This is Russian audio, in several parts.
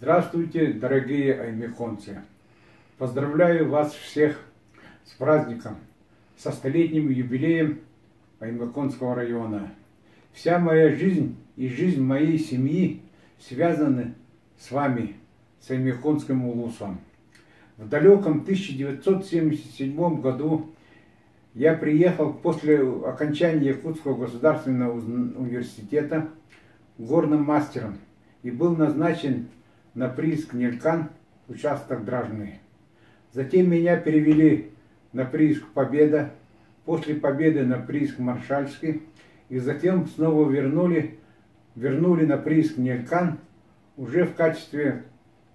Здравствуйте, дорогие аймяконцы! Поздравляю вас всех с праздником, со столетним юбилеем Аймяконского района. Вся моя жизнь и жизнь моей семьи связаны с вами, с Аймяконским улусом. В далеком 1977 году я приехал после окончания Якутского государственного университета горным мастером и был назначен на прииск Нелькан, участок Дражны. Затем меня перевели на прииск Победа, после Победы на прииск Маршальский, и затем снова вернули на прииск Нелькан уже в качестве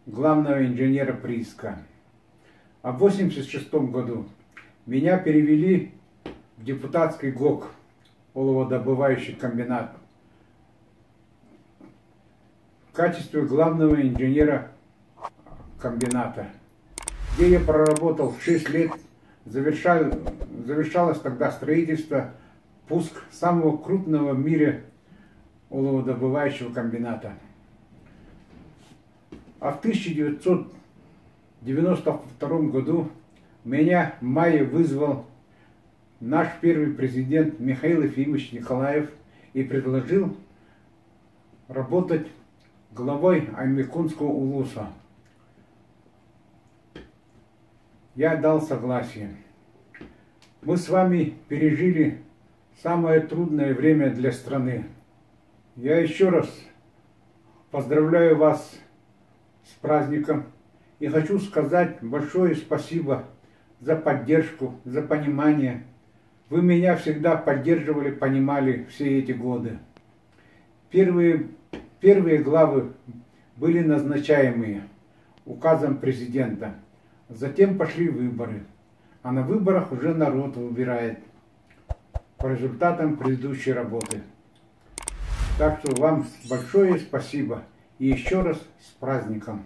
главного инженера прииска. А в 1986 году меня перевели в депутатский ГОК, оловодобывающий комбинат, в качестве главного инженера комбината, где я проработал 6 лет. Завершалось тогда строительство, пуск самого крупного в мире оловодобывающего комбината. А в 1992 году меня в мае вызвал наш первый президент Михаил Ефимович Николаев и предложил работать главой Аймяконского улуса. Я дал согласие. Мы с вами пережили самое трудное время для страны. Я еще раз поздравляю вас с праздником и хочу сказать большое спасибо за поддержку, за понимание. Вы меня всегда поддерживали, понимали все эти годы. Первые главы были назначаемые указом президента. Затем пошли выборы. А на выборах уже народ выбирает по результатам предыдущей работы. Так что вам большое спасибо. И еще раз с праздником.